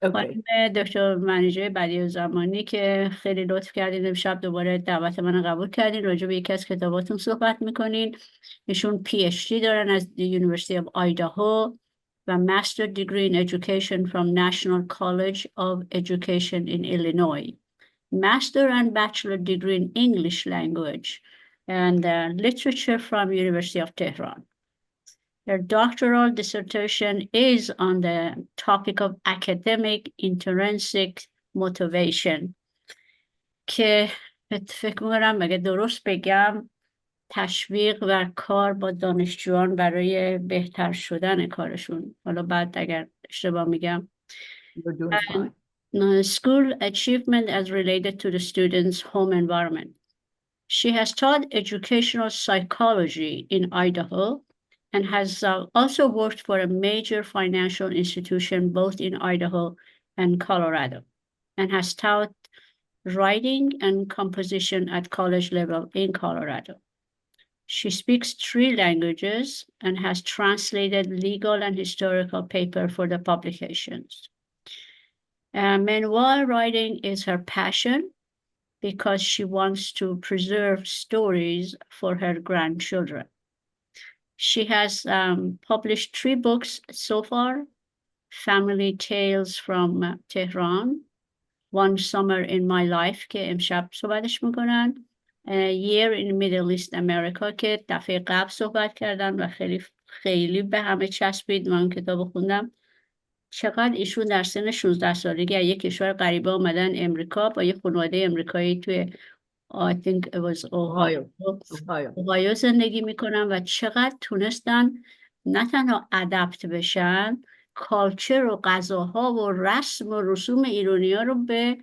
خانم دکتر منیژه بدیازمانی که خیلی لطف کردین امشب دوباره دعوت من قبول کردین راجع به یکی از کتاباتون صحبت میکنین. ایشون PhD دارن از University of Idaho و Master Degree in Education from National College of Education in Illinois. Master and Bachelor Degree in English Language and Literature from University of Tehran. Her doctoral dissertation is on the topic of academic intrinsic motivation که فکر می‌کنم مگه درست بگم تشویق و کار با دانشجویان برای بهتر شدن کارشون. حالا بعد اگر اشتباه میگم. School achievement as related to the students' home environment. She has taught educational psychology in Idaho and has also worked for a major financial institution both in Idaho and Colorado, and has taught writing and composition at college level in Colorado. She speaks 3 languages and has translated legal and historical paper for the publications. Meanwhile, writing is her passion because she wants to preserve stories for her grandchildren. She has published 3 books so far: Family Tales from Tehran, One Summer in My Life که امشب صحبتش میکنن، Year in Middle East America که دفعه قبل صحبت کردن و خیلی به همه چسبید. من کتاب خوندم. چقدر ایشون در سن 16 سالگی از یک کشور غریبه آمدن امریکا با یک خانواده امریکایی توی I think it was اوهایو زندگی میکنن و چقدر تونستن نه تنها ادپت بشن، کالچر و غذاها و رسم و رسوم ایرانی ها رو به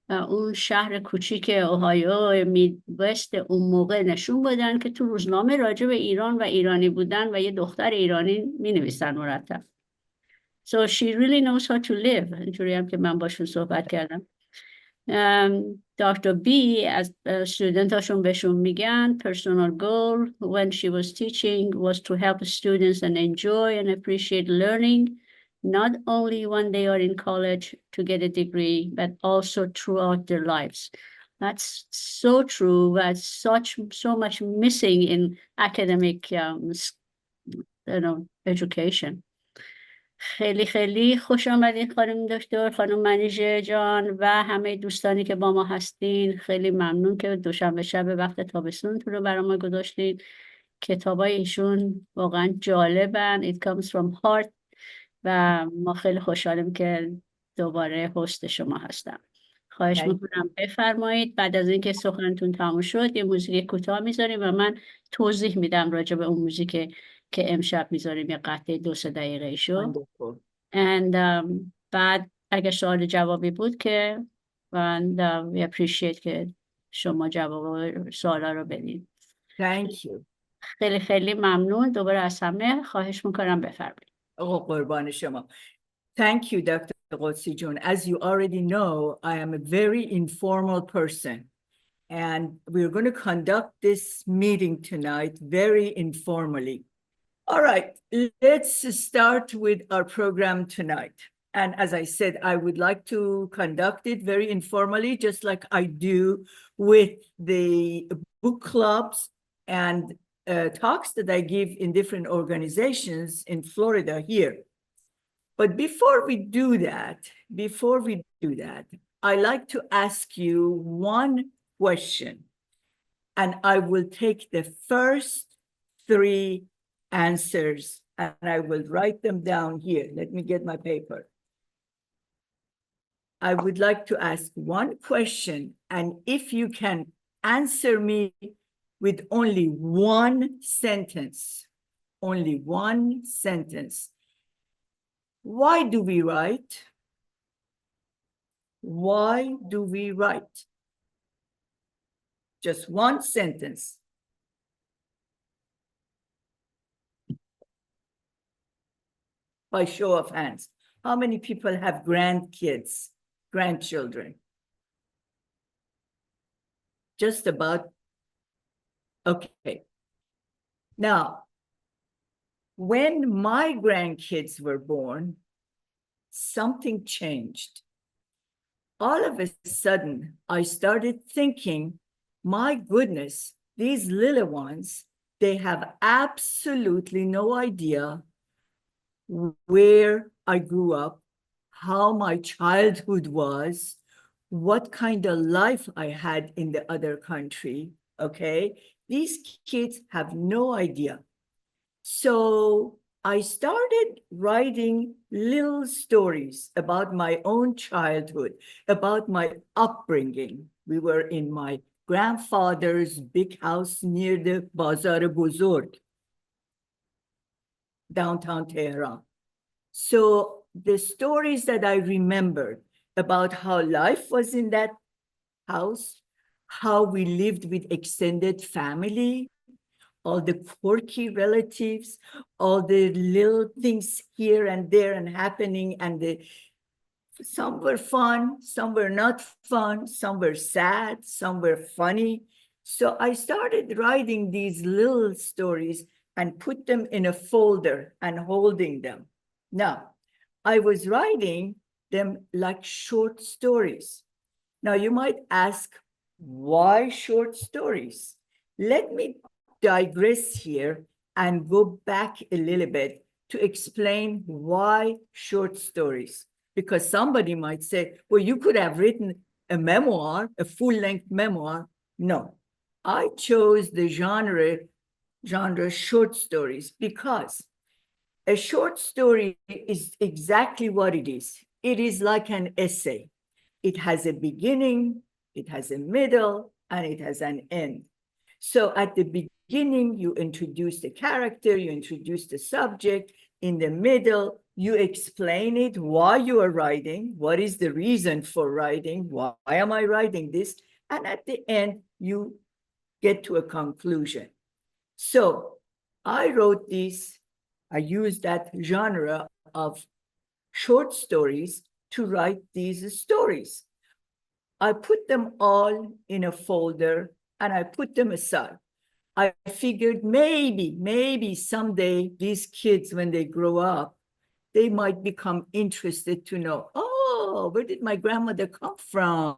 اون شهر کوچیک اوهایو میدوست اون موقع نشون بدن که تو روزنامه راجع به ایران و ایرانی بودن و یه دختر ایرانی می نویسن مرتب. So she really knows how to live. اینجوری هم که من باشون صحبت کردم. Dr. B از studentاشون بهشون میگن personal goal when she was teaching was to help students and enjoy and appreciate learning not only when they are in college to get a degree but also throughout their lives. That's so true. That's so much missing in academic education. خیلی خیلی خوش آمدین خانم دکتر، خانم منیژه جان و همه دوستانی که با ما هستین. خیلی ممنون که دوشنبه شب وقت تابستونتون رو برای ما گذاشتین. کتابای ایشون واقعا جالبن. It comes from heart و ما خیلی خوشحالیم که دوباره هست شما هستم. خواهش میکنم بفرمایید. بعد از اینکه سخنتون تموم شد یه موزیک کوتاه میذاریم و من توضیح میدم راجع به اون موزیک که امشب میذاریم، یه قطعه 2-3 دقیقه شو. and بعد اگه سوال جوابی بود که and we appreciate که شما جواب سوالا رو بدین. Thank you. خیلی خیلی ممنون. دوباره از همه خواهش میکنم بفرمایید. قربان شما. Thank you, Dr. Qudsi Jun. As you already know, I am a very informal person, and we're going to conduct this meeting tonight very informally. All right, let's start with our program tonight. And as I said, I would like to conduct it very informally, just like I do with the book clubs and talks that I give in different organizations in Florida here. But before we do that, I like to ask you one question, and I will take the first 3 answers, and I will write them down here. Let me get my paper. I would like to ask one question, and if you can answer me with only one sentence, Why do we write? Why do we write? Just one sentence. By show of hands. How many people have grandchildren? Just about. Okay. Now, when my grandkids were born, something changed. All of a sudden, I started thinking, my goodness, these little ones, they have absolutely no idea where I grew up, how my childhood was, what kind of life I had in the other country, okay? These kids have no idea. So I started writing little stories about my own childhood, about my upbringing. We were in my grandfather's big house near the Bazar Buzurg, downtown Tehran. So the stories that I remembered about how life was in that house, how we lived with extended family, all the quirky relatives, all the little things here and there and happening, and some were fun, some were not fun, some were sad, some were funny. So I started writing these little stories and put them in a folder and holding them. Now, I was writing them like short stories. Now, you might ask, why short stories? Let me digress here and go back a little bit to explain why short stories. Because somebody might say, well, you could have written a memoir, a full-length memoir. No, I chose the genre short stories because a short story is exactly what it is. It is like an essay. It has a beginning, it has a middle, and it has an end. So at the beginning, you introduce the character, you introduce the subject. In the middle, you explain it, why you are writing, what is the reason for writing, why am I writing this? And at the end, you get to a conclusion. So I wrote these, I used that genre of short stories to write these stories. I put them all in a folder and I put them aside. I figured maybe someday these kids, when they grow up, they might become interested to know, oh, where did my grandmother come from?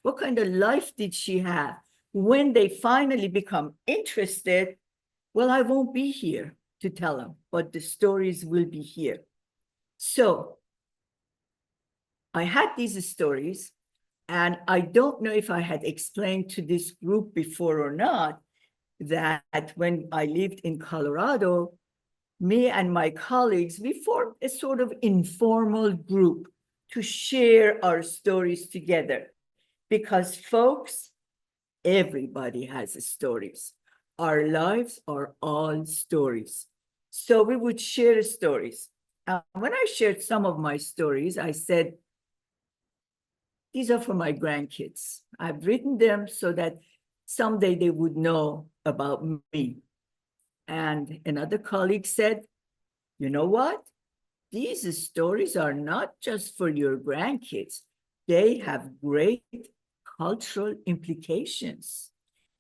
What kind of life did she have? When they finally become interested, well, I won't be here to tell them, but the stories will be here. So I had these stories, and I don't know if I had explained to this group before or not, that when I lived in Colorado, me and my colleagues, we formed a sort of informal group to share our stories together. Because folks, everybody has stories. Our lives are all stories. So we would share stories. And when I shared some of my stories, I said, these are for my grandkids. I've written them so that someday they would know about me. And another colleague said, you know what? These stories are not just for your grandkids. They have great cultural implications.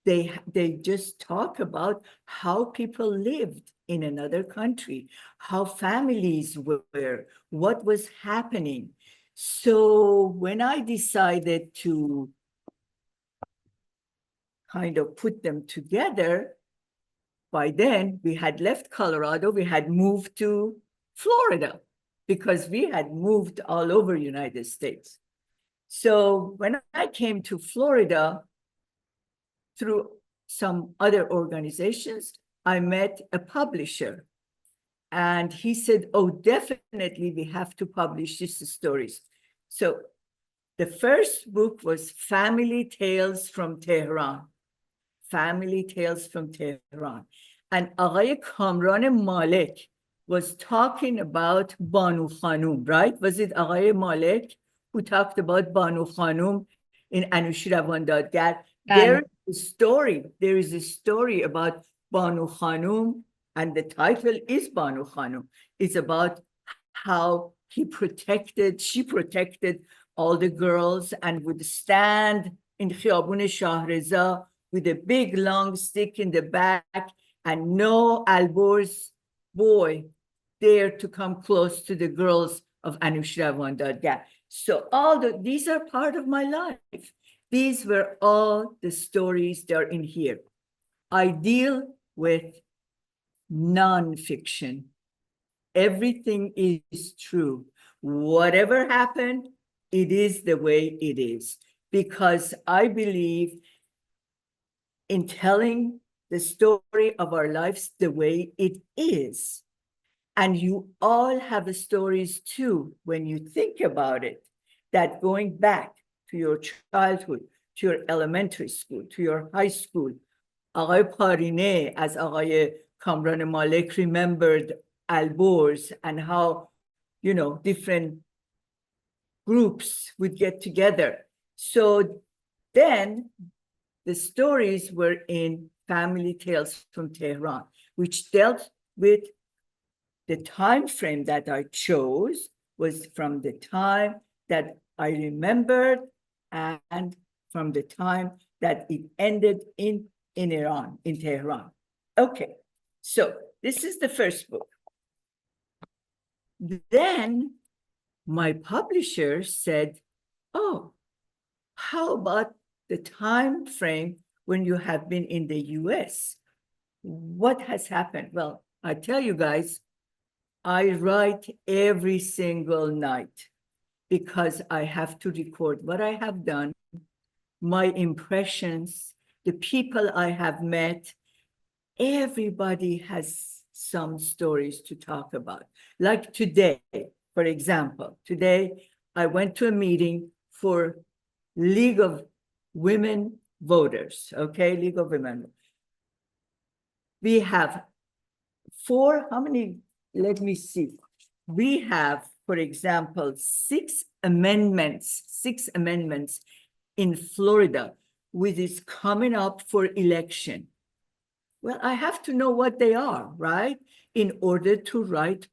They just talk about how people lived in another country, how families were, what was happening. So when I decided to kind of put them together, by then we had left Colorado, we had moved to Florida because we had moved all over the United States. So when I came to Florida, through some other organizations, I met a publisher. And he said, oh, definitely we have to publish these stories. So the first book was Family Tales from Tehran. Family Tales from Tehran. And Aghay Kamran Malik was talking about Banu Khanum, right? Was it Aghay Malik who talked about Banu Khanum in Anushiravan Dadgar? There is a story about Banu Khanum, and the title is Banu Khanum. It's about how she protected all the girls and would stand in Khiyabun Shahreza with a big long stick in the back, and no Alborz boy dared to come close to the girls of anushravan.gap. So these are part of my life. These were all the stories that are in here. I deal with nonfiction. Everything is true. Whatever happened, it is the way it is. Because I believe in telling the story of our lives the way it is. And you all have stories too, when you think about it, that going back to your childhood, to your elementary school, to your high school, آقای پارینه as آقای کامران مالک remembered Alborz and how, you know, different groups would get together. So then the stories were in Family Tales from Tehran, which dealt with the time frame that I chose was from the time that I remembered and from the time that it ended in Iran, in Tehran. Okay, so this is the first book. Then my publisher said, oh, how about the time frame when you have been in the US? What has happened? Well, I tell you guys, I write every single night because I have to record what I have done, my impressions, the people I have met. Everybody has some stories to talk about. Like today, for example, today I went to a meeting for League of Women Voters, okay, League of Women. We have how many, let me see. We have, for example, six amendments in Florida, which is coming up for election. Well, I have to know what they are, right? In order to vote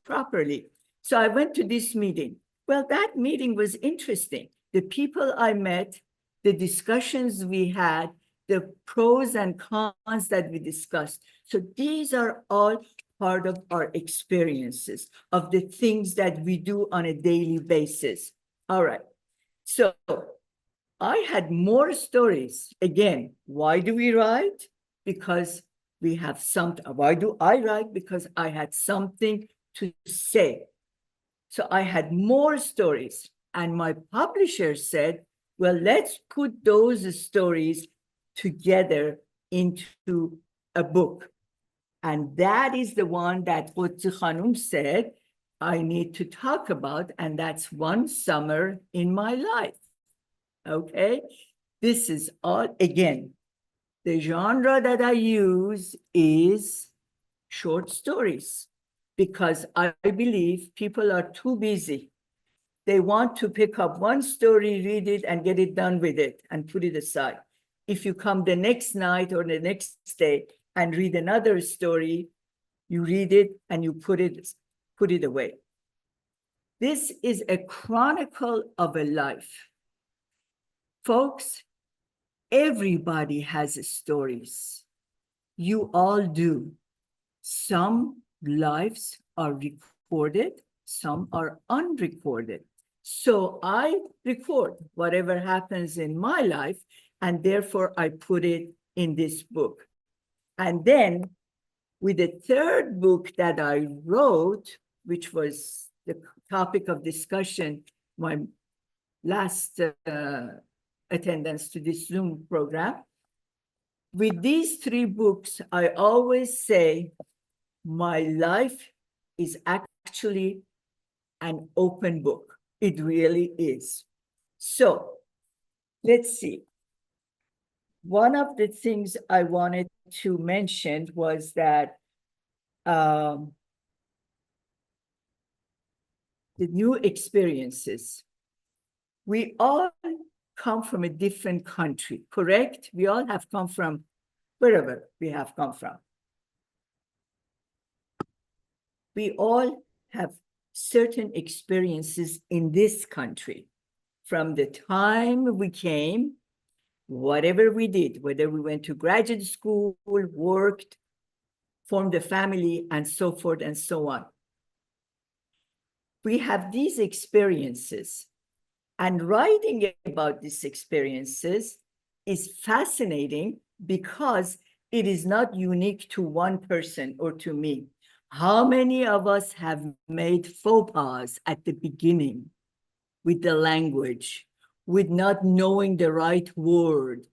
properly. So I went to this meeting. Well, that meeting was interesting. The people I met, the discussions we had, the pros and cons that we discussed. So these are all part of our experiences, of the things that we do on a daily basis. All right. So I had more stories. Again, why do we write? Because we have something. Why do I write? Because I had something to say. So I had more stories. And my publisher said, well, let's put those stories together into a book. And that is the one that Qudsi Khanum said I need to talk about. And that's One Summer in My Life. Okay, this is all, again, the genre that I use is short stories because I believe people are too busy. They want to pick up one story, read it, and get it done with it and put it aside. If you come the next night or the next day and read another story, you read it and you put it away. This is a chronicle of a life. Folks, everybody has stories. You all do. Some lives are recorded, some are unrecorded. So I record whatever happens in my life, and therefore I put it in this book. And then with the third book that I wrote, which was the topic of discussion, my last attendance to this Zoom program. With these three books, I always say my life is actually an open book. It really is. So let's see. One of the things I wanted to mention was that the new experiences. We all come from a different country, correct? We all have come from wherever we have come from. We all have certain experiences in this country from the time we came, whatever we did, whether we went to graduate school, worked, formed a family, and so forth and so on. we have these experiences, and writing about these experiences is fascinating because it is not unique to one person or to me. How many of us have made faux pas at the beginning with the language, with not knowing the right word,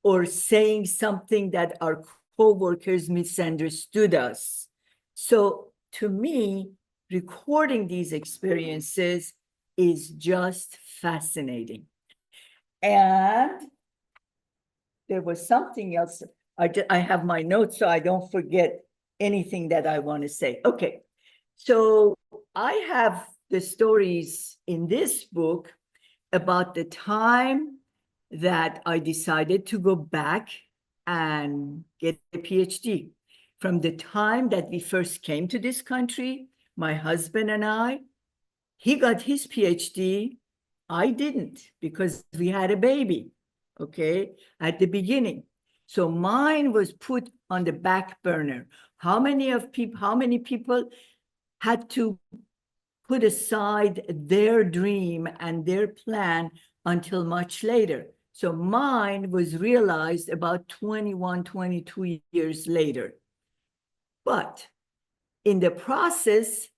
or saying something that our co-workers misunderstood us? So to me, recording these experiences is just fascinating. And there was something else. I have my notes so I don't forget anything that I want to say. Okay, so I have the stories in this book about the time that I decided to go back and get a PhD. From the time that we first came to this country, my husband and I, he got his PhD. I didn't because we had a baby, okay, at the beginning. So mine was put on the back burner. How many people had to put aside their dream and their plan until much later? So mine was realized about 21, 22 years later. But in the process,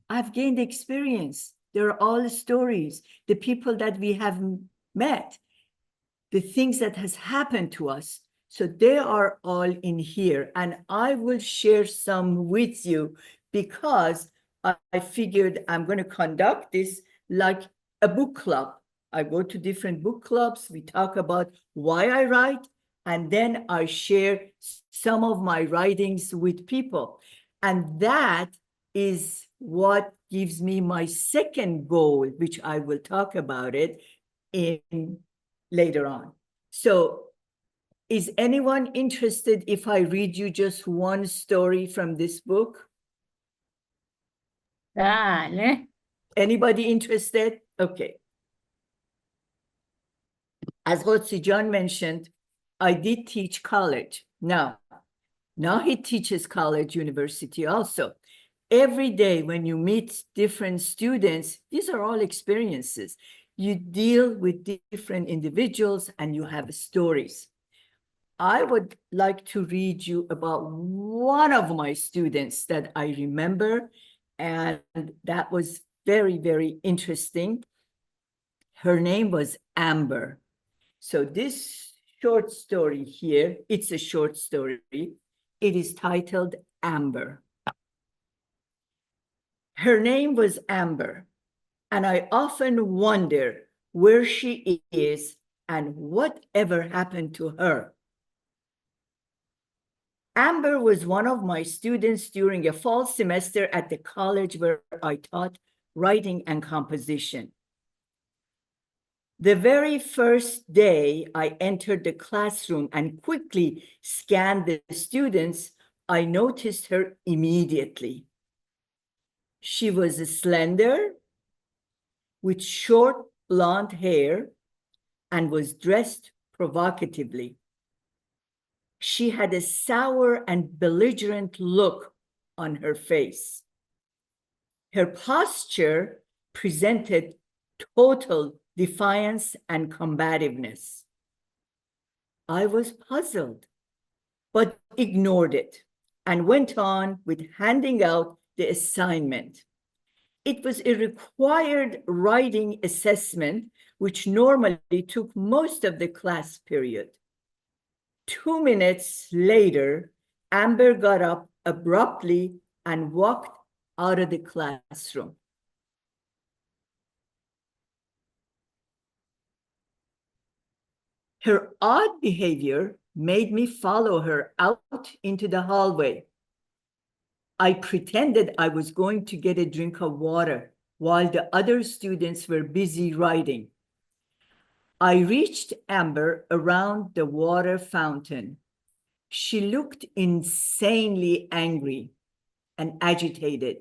I've gained experience. They're all stories, the people that we have met, the things that has happened to us. So they are all in here. And I will share some with you because I figured I'm going to conduct this like a book club. I go to different book clubs. We talk about why I write, and then I share some of my writings with people. And that is what gives me my second goal, which I will talk about it in later on. So is anyone interested if I read you just one story from this book? Dale. Anybody interested? Okay. As Qudsi John mentioned, I did teach college. Now he teaches college, university also. Every day when you meet different students, these are all experiences. You deal with different individuals and you have stories. I would like to read you about one of my students that I remember, and that was very, very interesting. Her name was Amber. So this short story here, it's a short story. It is titled Amber. Her name was Amber, and I often wonder where she is and whatever happened to her. Amber was one of my students during a fall semester at the college where I taught writing and composition. The very first day I entered the classroom and quickly scanned the students, I noticed her immediately. She was slender, with short blonde hair, and was dressed provocatively. She had a sour and belligerent look on her face. Her posture presented total defiance and combativeness. I was puzzled, but ignored it and went on with handing out the assignment. It was a required writing assessment, which normally took most of the class period. 2 minutes later, Amber got up abruptly and walked out of the classroom. Her odd behavior made me follow her out into the hallway. I pretended I was going to get a drink of water while the other students were busy writing. I reached Amber around the water fountain. She looked insanely angry and agitated,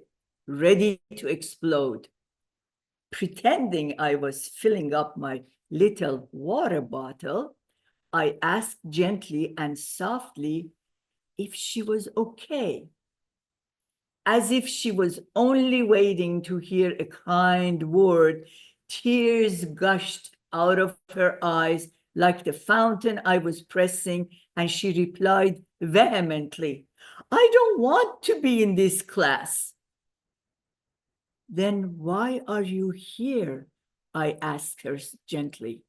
ready to explode. Pretending I was filling up my little water bottle, I asked gently and softly if she was okay. As if she was only waiting to hear a kind word, tears gushed out of her eyes like the fountain I was pressing, and she replied vehemently, "I don't want to be in this class." "Then why are you here?" I asked her gently.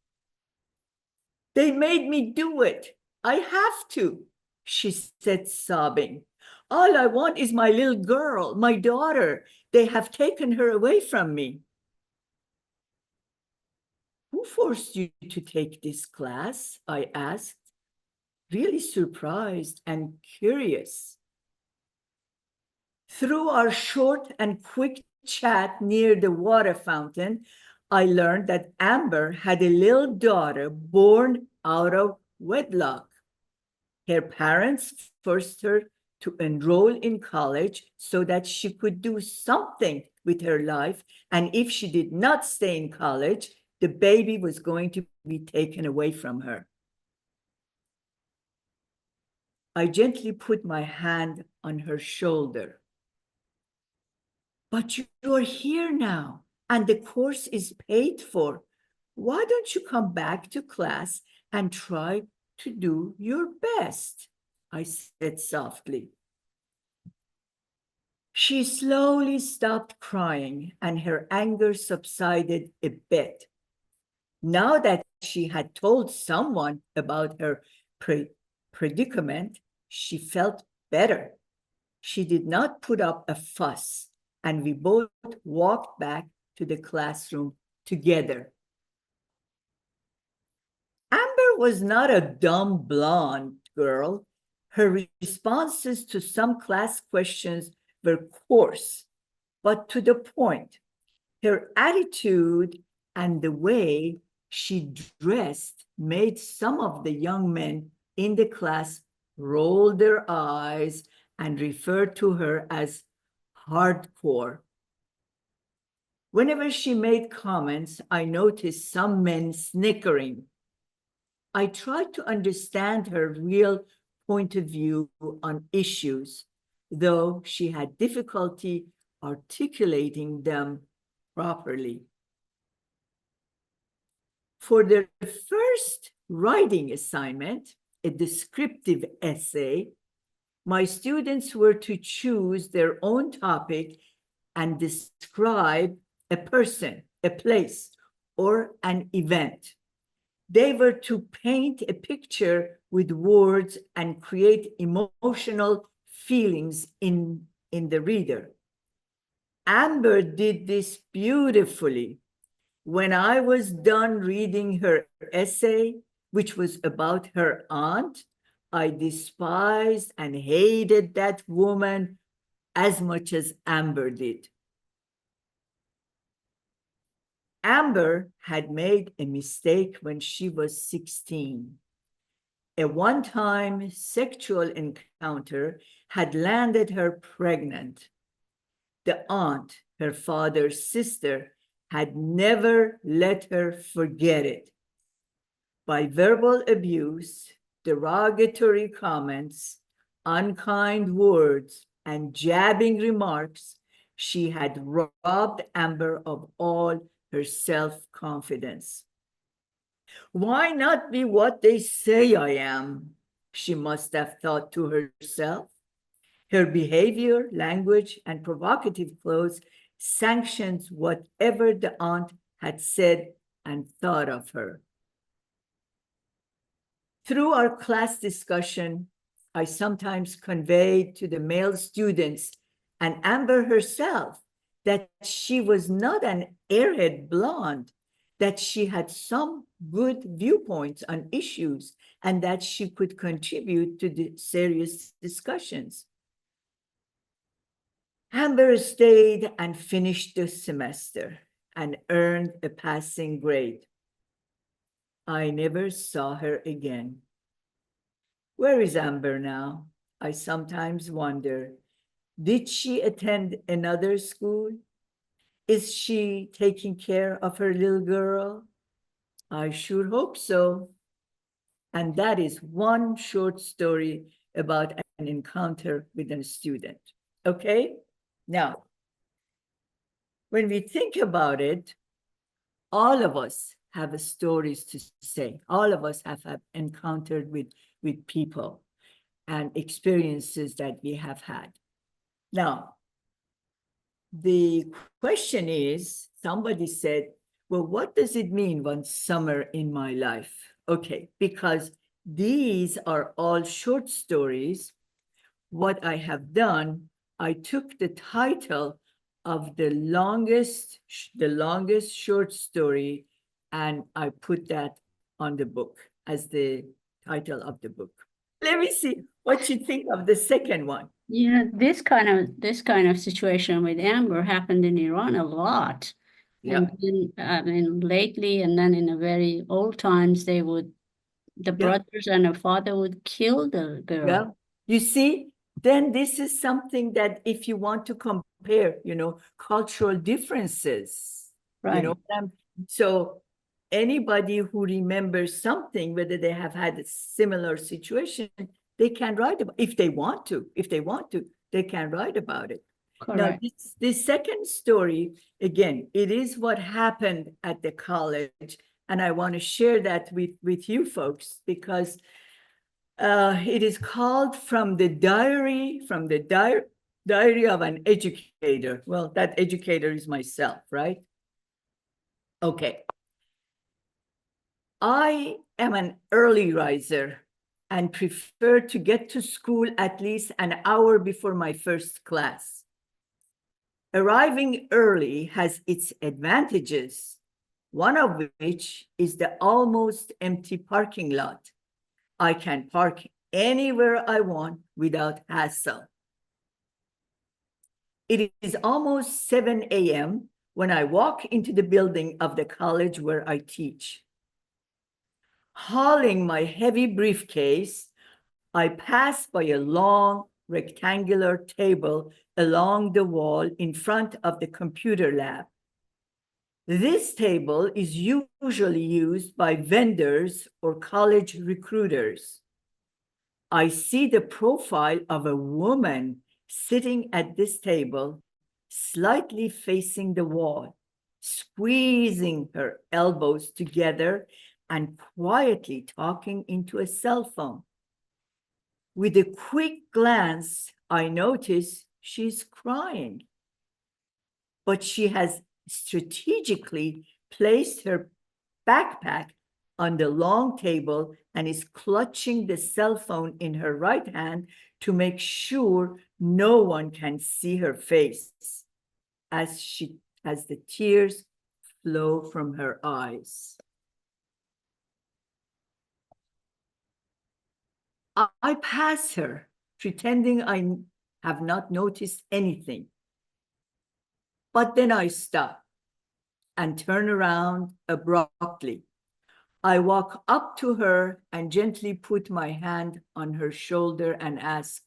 "They made me do it. I have to," she said, sobbing. "All I want is my little girl, my daughter. They have taken her away from me." "Who forced you to take this class?" I asked, really surprised and curious. Through our short and quick chat near the water fountain, I learned that Amber had a little daughter born out of wedlock. Her parents forced her to enroll in college so that she could do something with her life, and if she did not stay in college, the baby was going to be taken away from her. I gently put my hand on her shoulder. "But you're here now, and the course is paid for. Why don't you come back to class and try to do your best?" I said softly. She slowly stopped crying, and her anger subsided a bit. Now that she had told someone about her predicament, she felt better. She did not put up a fuss, and we both walked back to the classroom together. Amber was not a dumb blonde girl. Her responses to some class questions were coarse, but to the point. Her attitude and the way she dressed made some of the young men in the class roll their eyes and refer to her as hardcore. Whenever she made comments, I noticed some men snickering. I tried to understand her real point of view on issues, though she had difficulty articulating them properly. For their first writing assignment, a descriptive essay, my students were to choose their own topic and describe a person, a place, or an event. They were to paint a picture with words and create emotional feelings in the reader. Amber did this beautifully. When I was done reading her essay, which was about her aunt, I despised and hated that woman as much as Amber did. Amber had made a mistake when she was 16. A one-time sexual encounter had landed her pregnant. The aunt, her father's sister, had never let her forget it. By verbal abuse, derogatory comments, unkind words, and jabbing remarks, she had robbed Amber of all her self-confidence. "Why not be what they say I am?" she must have thought to herself. Her behavior, language, and provocative clothes sanctioned whatever the aunt had said and thought of her. Through our class discussion, I sometimes conveyed to the male students and Amber herself that she was not an airhead blonde, that she had some good viewpoints on issues, and that she could contribute to the serious discussions. Amber stayed and finished the semester and earned a passing grade. I never saw her again. Where is Amber now? I sometimes wonder. Did she attend another school? Is she taking care of her little girl? I sure hope so. And that is one short story about an encounter with a student. Okay? Now, when we think about it, all of us have stories to say. All of us have encountered with people and experiences that we have had. Now, the question is, somebody said, well, what does it mean one summer in my life? Okay, because these are all short stories. What I have done, I took the title of the longest short story, and I put that on the book as the title of the book. Let me see what you think of the second one. You know, this kind of situation with Amber happened in Iran a lot. Yeah. And then, I mean, lately, and then in the very old times, the Yeah. brothers and the father would kill the girl. Yeah. You see, then this is something that if you want to compare, cultural differences, Right. so anybody who remembers something, whether they have had a similar situation, they can write about, if they want to, they can write about it. Now, Correct. this second story, again, it is what happened at the college. And I want to share that with you folks, because it is called from the diary of an educator. Well, that educator is myself, right? Okay. I am an early riser and prefer to get to school at least an hour before my first class. Arriving early has its advantages, one of which is the almost empty parking lot. I can park anywhere I want without hassle. It is almost 7 a.m. when I walk into the building of the college where I teach. Hauling my heavy briefcase, I pass by a long rectangular table along the wall in front of the computer lab. This table is usually used by vendors or college recruiters. I see the profile of a woman sitting at this table, slightly facing the wall, squeezing her elbows together and quietly talking into a cell phone. With a quick glance, I notice she's crying, but she has strategically placed her backpack on the long table and is clutching the cell phone in her right hand to make sure no one can see her face as the tears flow from her eyes. I pass her, pretending I have not noticed anything. But then I stop and turn around abruptly. I walk up to her and gently put my hand on her shoulder and ask,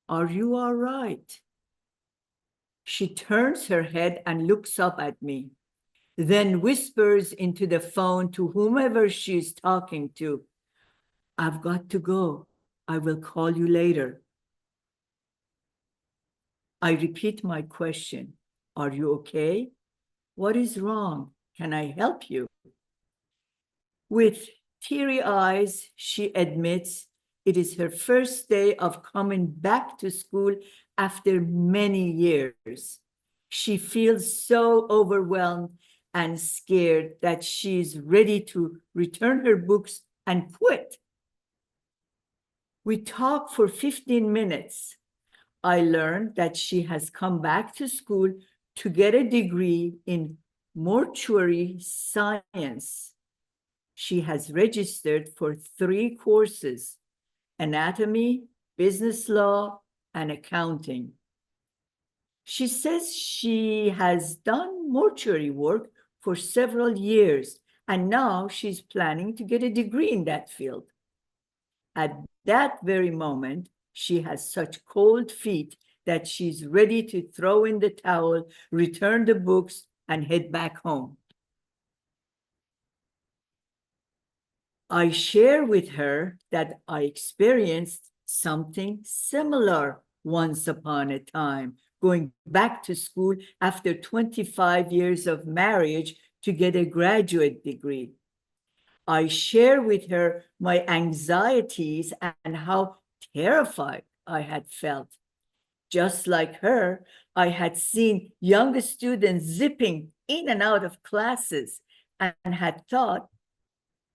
"Are you all right?" She turns her head and looks up at me, then whispers into the phone to whomever she's talking to, "I've got to go. I will call you later." I repeat my question, "Are you okay? What is wrong? Can I help you?" With teary eyes, she admits it is her first day of coming back to school after many years. She feels so overwhelmed and scared that she's ready to return her books and quit. We talk for 15 minutes. I learned that she has come back to school to get a degree in mortuary science. She has registered for 3 courses: anatomy, business law, and accounting. She says she has done mortuary work for several years, and now she's planning to get a degree in that field. At that very moment, she has such cold feet that she's ready to throw in the towel, return the books, and head back home. I share with her that I experienced something similar once upon a time going back to school after 25 years of marriage to get a graduate degree. I share with her my anxieties and how terrified I had felt. Just like her, I had seen young students zipping in and out of classes and had thought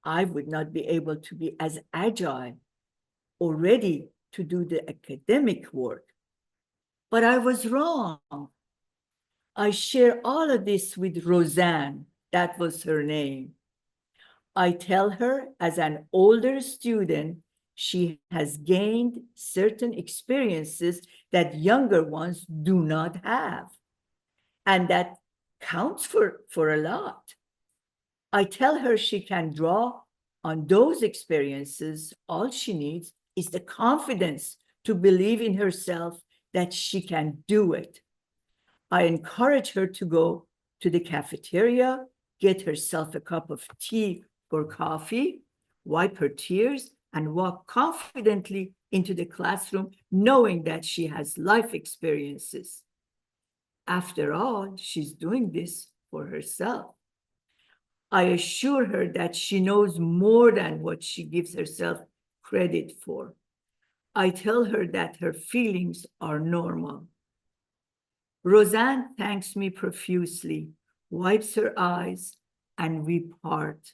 I would not be able to be as agile or ready to do the academic work. But I was wrong. I share all of this with Roseanne. That was her name. I tell her as an older student, she has gained certain experiences that younger ones do not have. And that counts for a lot. I tell her she can draw on those experiences. All she needs is the confidence to believe in herself that she can do it. I encourage her to go to the cafeteria, get herself a cup of tea or coffee, wipe her tears, and walk confidently into the classroom, knowing that she has life experiences. After all, she's doing this for herself. I assure her that she knows more than what she gives herself credit for. I tell her that her feelings are normal. Roseanne thanks me profusely, wipes her eyes, and we part.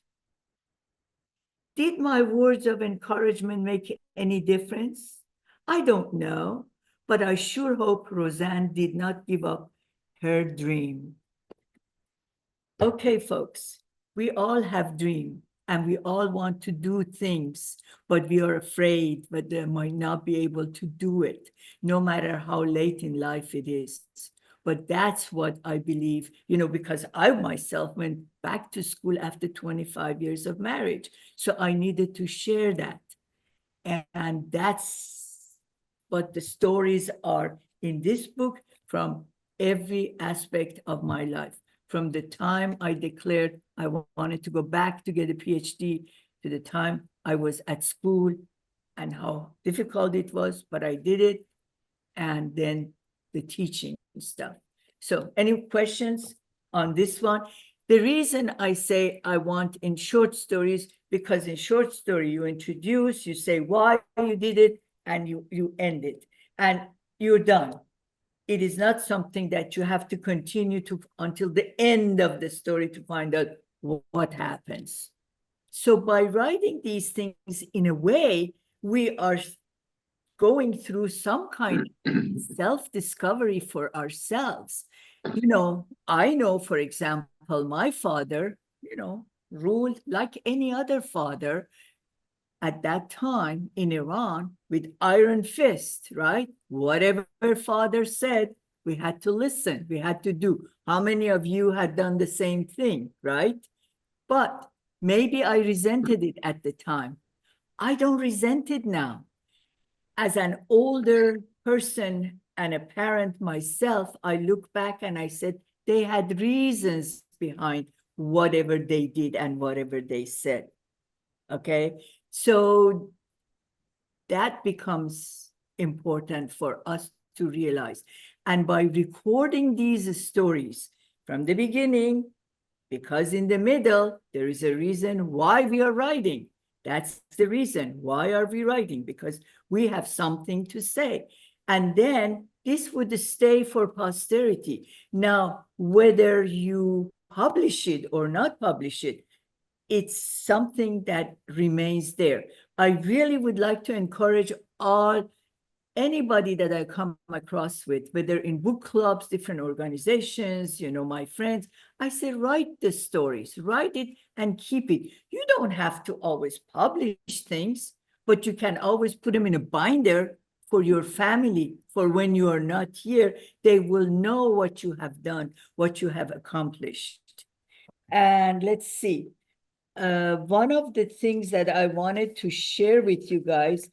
Did my words of encouragement make any difference? I don't know, but I sure hope Roseanne did not give up her dream. Okay, folks, we all have dreams and we all want to do things, but we are afraid that they might not be able to do it, no matter how late in life it is. But that's what I believe, because I myself went back to school after 25 years of marriage. So I needed to share that. And that's what the stories are in this book from every aspect of my life. From the time I declared I wanted to go back to get a PhD to the time I was at school and how difficult it was, but I did it. And then the teaching stuff. So any questions on this one? The reason I say I want in short stories, because in short story, you introduce, you say why you did it, and you end it, and you're done. It is not something that you have to continue to until the end of the story to find out what happens. So by writing these things in a way, we are going through some kind of self-discovery for ourselves. I know, for example, my father, ruled like any other father at that time in Iran with iron fist, right? Whatever father said, we had to listen, we had to do. How many of you had done the same thing, right? But maybe I resented it at the time. I don't resent it now. As an older person and a parent myself, I look back and I said, they had reasons behind whatever they did and whatever they said. Okay, so that becomes important for us to realize. And by recording these stories from the beginning, because in the middle, there is a reason why we are writing. That's the reason. Why are we writing? Because we have something to say. And then this would stay for posterity. Now, whether you publish it or not publish it, it's something that remains there. I really would like to encourage anybody that I come across with, whether in book clubs, different organizations, my friends, I say, write the stories, write it and keep it. You don't have to always publish things, but you can always put them in a binder for your family, for when you are not here, they will know what you have done, what you have accomplished. And let's see. One of the things that I wanted to share with you guys,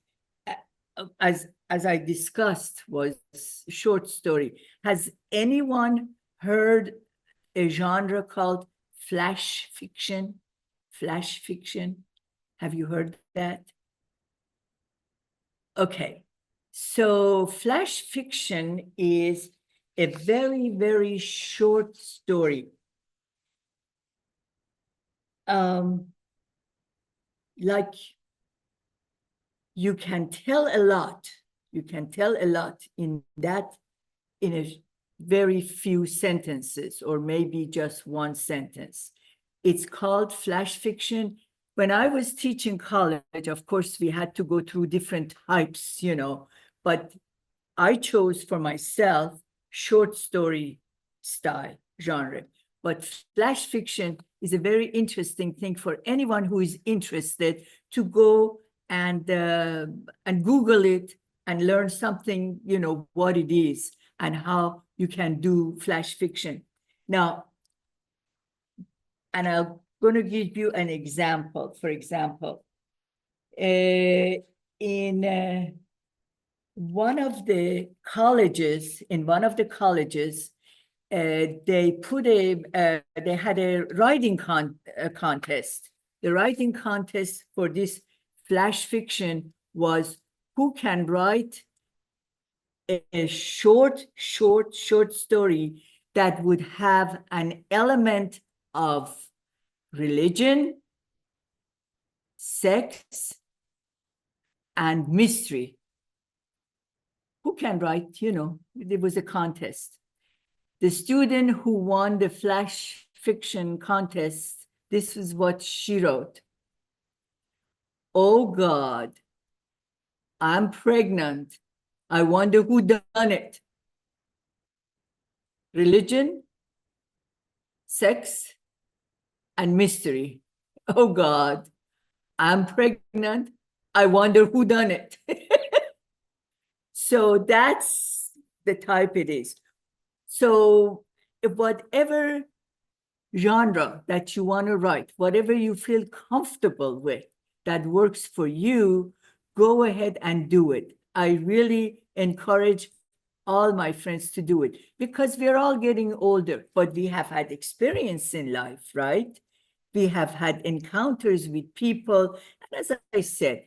as I discussed, was short story. Has anyone heard a genre called flash fiction? Flash fiction? Have you heard that? Okay. So flash fiction is a very, very short story. Like you can tell a lot. You can tell a lot in a very few sentences, or maybe just one sentence. It's called flash fiction. When I was teaching college, of course, we had to go through different types, but I chose for myself short story style genre. But flash fiction is a very interesting thing for anyone who is interested to go and Google it and learn something, what it is and how you can do flash fiction. Now, and I'm going to give you an example. For example, in one of the colleges, they had a writing contest. The writing contest for this flash fiction was who can write a short story that would have an element of religion, sex, and mystery. Who can write, it was a contest. The student who won the flash fiction contest, this is what she wrote. Oh God, I'm pregnant. I wonder who done it. Religion, sex, and mystery. Oh God, I'm pregnant. I wonder who done it. So that's the type it is. So whatever genre that you want to write, whatever you feel comfortable with, that works for you, go ahead and do it. I really encourage all my friends to do it because we're all getting older, but we have had experience in life, right? We have had encounters with people. And as I said,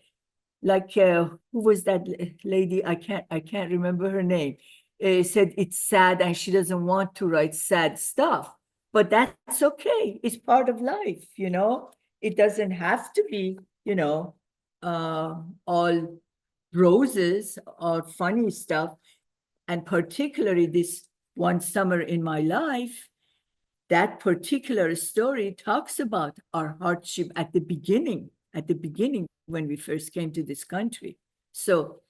like who was that lady? I can't remember her name. Said it's sad and she doesn't want to write sad stuff, but that's okay. It's part of life, It doesn't have to be, all roses or funny stuff. And particularly this one summer in my life, that particular story talks about our hardship at the beginning when we first came to this country. So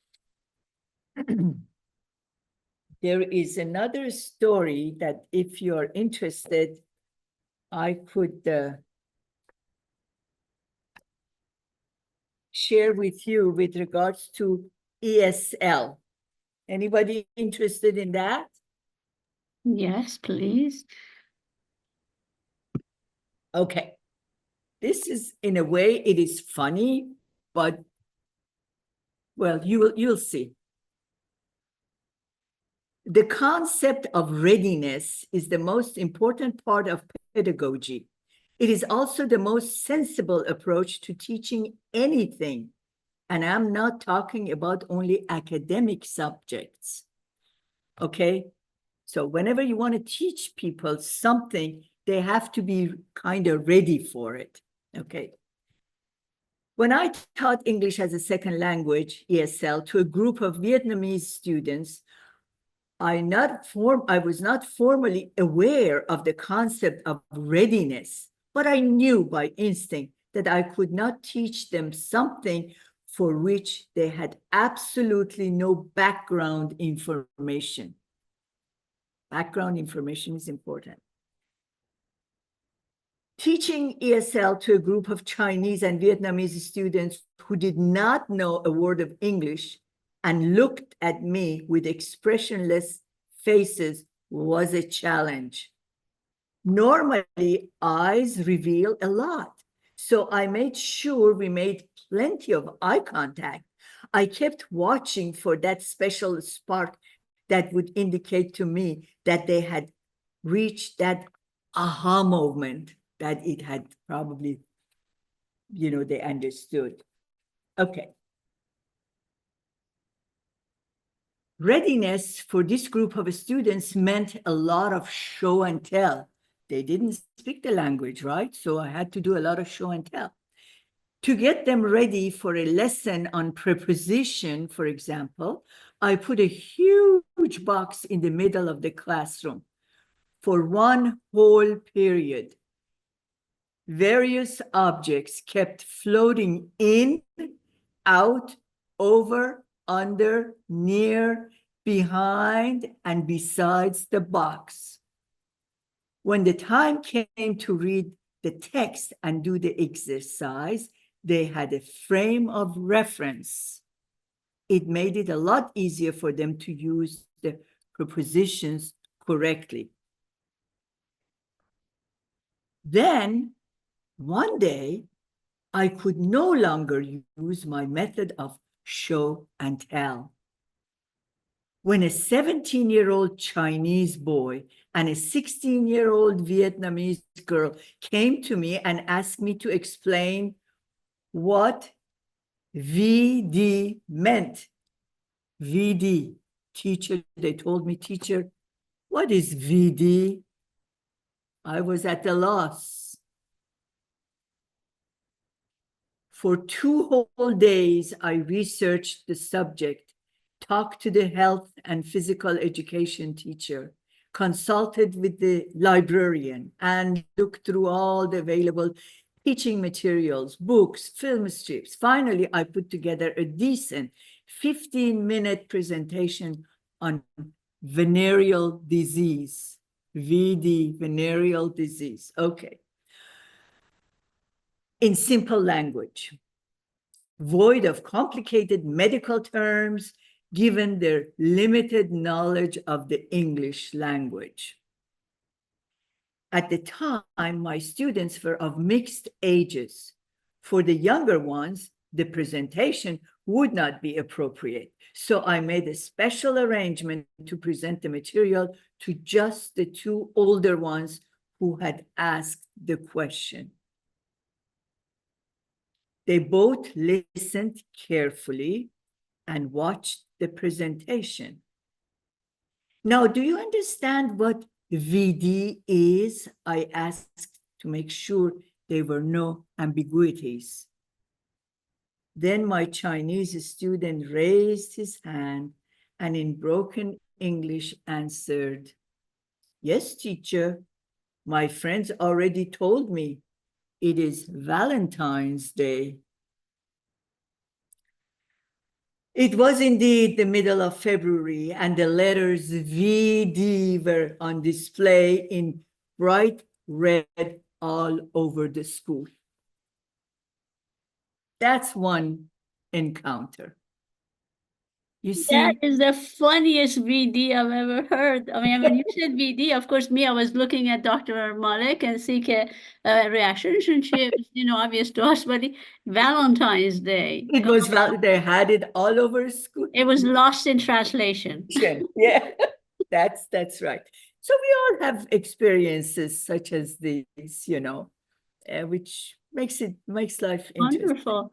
there is another story that if you're interested, I could share with you with regards to ESL. Anybody interested in that? Yes, please. Okay. This is, in a way, it is funny, but, well, you'll see. The concept of readiness is the most important part of pedagogy. It is also the most sensible approach to teaching anything. And I'm not talking about only academic subjects. Okay? So whenever you want to teach people something, they have to be kind of ready for it. Okay? When I taught English as a second language, ESL, to a group of Vietnamese students, I was not formally aware of the concept of readiness, but I knew by instinct that I could not teach them something for which they had absolutely no background information. Background information is important. Teaching ESL to a group of Chinese and Vietnamese students who did not know a word of English and looked at me with expressionless faces was a challenge. Normally, eyes reveal a lot. So I made sure we made plenty of eye contact. I kept watching for that special spark that would indicate to me that they had reached that aha moment, that it had probably, they understood. Okay. Readiness for this group of students meant a lot of show and tell. They didn't speak the language, right? So I had to do a lot of show and tell. To get them ready for a lesson on preposition, for example, I put a huge box in the middle of the classroom for one whole period. Various objects kept floating in, out, over, under, near, behind, and besides the box. When the time came to read the text and do the exercise, they had a frame of reference. It made it a lot easier for them to use the prepositions correctly. Then, one day, I could no longer use my method of show and tell. When a 17-year-old Chinese boy and a 16-year-old Vietnamese girl came to me and asked me to explain what VD meant. VD, teacher, they told me, teacher, what is VD? I was at a loss. For 2 whole days, I researched the subject, talked to the health and physical education teacher, consulted with the librarian, and looked through all the available teaching materials, books, film strips. Finally, I put together a decent 15-minute presentation on venereal disease, VD, venereal disease. Okay. In simple language, void of complicated medical terms, given their limited knowledge of the English language. At the time, my students were of mixed ages. For the younger ones, the presentation would not be appropriate. So I made a special arrangement to present the material to just the 2 older ones who had asked the question. They both listened carefully and watched the presentation. Now, do you understand what VD is? I asked to make sure there were no ambiguities. Then my Chinese student raised his hand and in broken English answered, "Yes, teacher, my friends already told me it is Valentine's Day." It was indeed the middle of February, and the letters VD were on display in bright red all over the school. That's one encounter. You see? That is the funniest VD I've ever heard. I mean, when you said VD, of course, me, I was looking at Dr. Malik and seek a reaction. She was, obvious to us, but Valentine's Day. It was, they had it all over school. It was lost in translation. Yeah, that's right. So we all have experiences such as these, which makes life interesting. Wonderful.